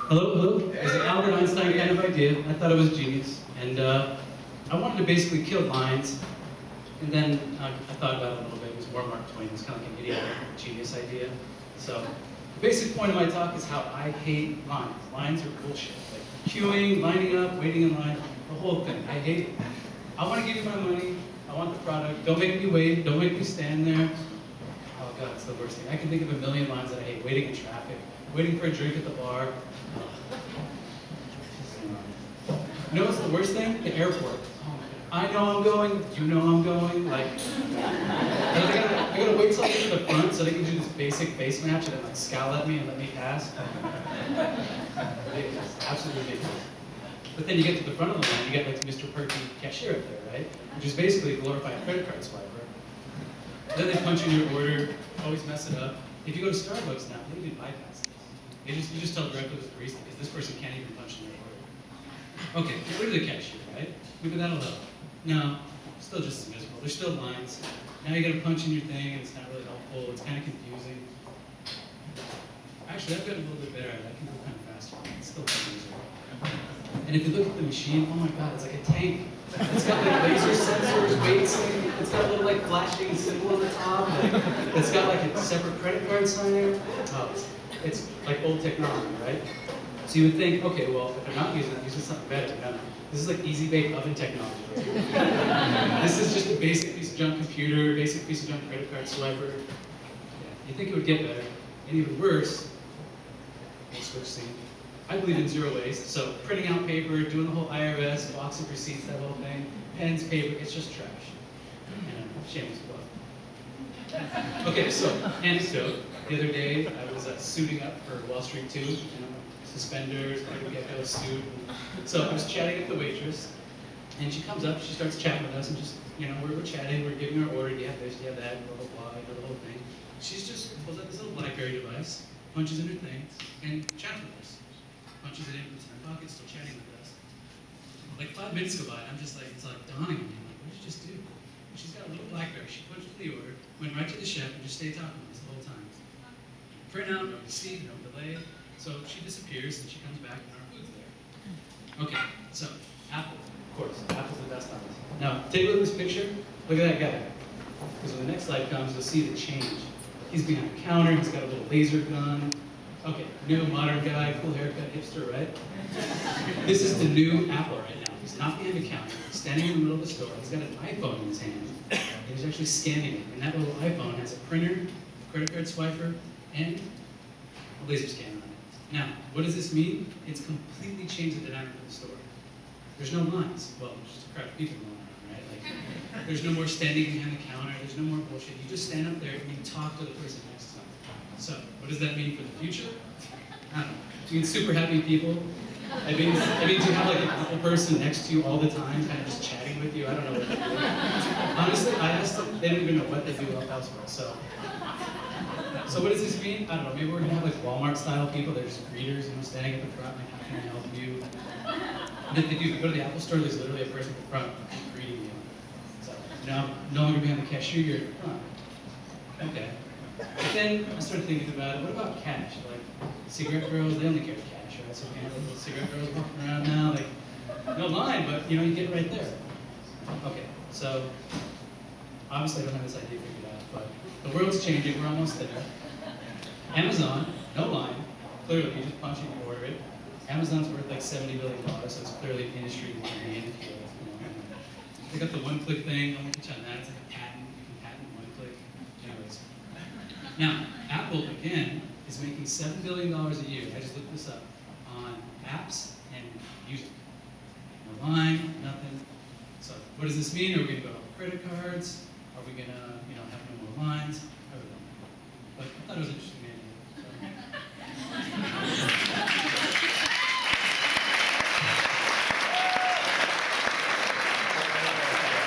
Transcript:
Hello, hello. It was an Albert Einstein kind of idea. I thought it was genius. And I wanted to basically kill lines. And then I thought about it a little bit. It was more Mark Twain. It was kind of like an idiotic genius idea. So the basic point of my talk is how I hate lines. Lines are bullshit. Like queuing, lining up, waiting in line, the whole thing. I hate it. I want to give you my money. I want the product. Don't make me wait. Don't make me stand there. Oh God, it's the worst thing. I can think of a million lines that I hate. Waiting in traffic, waiting for a drink at the bar. You know what's the worst thing? The airport. I know I'm going, you know I'm going, like, I gotta wait till I get to the front so they can do this basic face match and then like scowl at me and let me pass. Ridiculous, absolutely ridiculous. But then you get to the front of the line, you get like Mr. Perky cashier up there, right? Which is basically a glorified credit card swiper. Then they punch in your order, always mess it up. If you go to Starbucks now, they even bypass this. You just tell directly to the barista because this person can't even punch in their order. Okay, get rid of the cashier, right? Maybe that'll help. No, still just as miserable. There's still lines. Now you gotta punch in your thing and it's not really helpful. It's kind of confusing. Actually, I've gotten a little bit better at it. I can go kind of faster. It's still kind of miserable. And if you look at the machine, oh my God, it's like a tank. It's got like laser sensors, weights, it's got a little like flashing symbol on the top. It's got like a separate credit card signer. Oh, it's like old technology, right? So you would think, okay, well, if they're not using it, using something better. No, no. This is like easy bake oven technology. This is just a basic piece of junk computer, basic piece of junk credit card swiper. Yeah, you think it would get better, and even worse, we'll switch scene. I believe in zero waste, so printing out paper, doing the whole IRS, box of receipts, that whole thing, pens, paper, it's just trash. And shameless plug. Okay, so anecdote. The other day, I was suiting up for Wall Street 2, suspenders, gecko suit. So I was chatting with the waitress, and she comes up, she starts chatting with us, and just, we're chatting, we're giving her order, do you have this, do you have that, blah, blah, blah, the whole thing. She's just pulls out this little BlackBerry device, punches in her thing, and chats with us. Punches it in, puts it in her pocket, still chatting with us. Like 5 minutes go by, and I'm just like, it's like dawning on me, like, what did you just do? And she's got a little BlackBerry, she punched the order, went right to the chef, and just stayed talking with us the whole time. Print out, no receipt, no delay. So she disappears, and she comes back, and our food's there. Okay, so Apple, of course, Apple's the best on this. Now, take a look at this picture. Look at that guy. Because when the next slide comes, you'll see the change. He's behind the counter, he's got a little laser gun. Okay, new modern guy, cool haircut, hipster, right? This is the new Apple right now. He's not behind the counter, he's standing in the middle of the store, he's got an iPhone in his hand, and he's actually scanning it. And that little iPhone has a printer, a credit card swiper, and a laser scanner on it. Now, what does this mean? It's completely changed the dynamic of the store. There's no lines. Well, there's just a crowd of people going on, right? Like, there's no more standing behind the counter. There's no more bullshit. You just stand up there and you talk to the person next to you. So, what does that mean for the future? I don't know. It means super happy people. It means you have like an Apple person next to you all the time, kind of just chatting with you. I don't know what they do. Honestly, I asked them, they don't even know what they do elsewhere. So what does this mean? I don't know, maybe we're gonna have like Walmart-style people, they're just greeters, standing at the front, like, how can I help you? And if you go to the Apple store, there's literally a person at the front greeting you. So, no longer behind the cashier, you're at the front. Okay. But then I started thinking about it, what about cash? Like, cigarette girls, they only carry cash, right? So we have little cigarette girls walking around now, like, no line, but you get right there. Okay, so, obviously I don't have this idea figured out, but the world's changing, we're almost there. Amazon, no line, clearly you just punch it and order it. Amazon's worth like $70 billion, so it's clearly an industry you want to be in. They got the one-click thing, I won't get you on that, it's like a patent, you can patent one-click. Anyways. Now, Apple, again, is making $7 billion a year, I just looked this up, on apps and music. No line, nothing. So what does this mean? Are we gonna go off credit cards? Are we gonna have no more lines?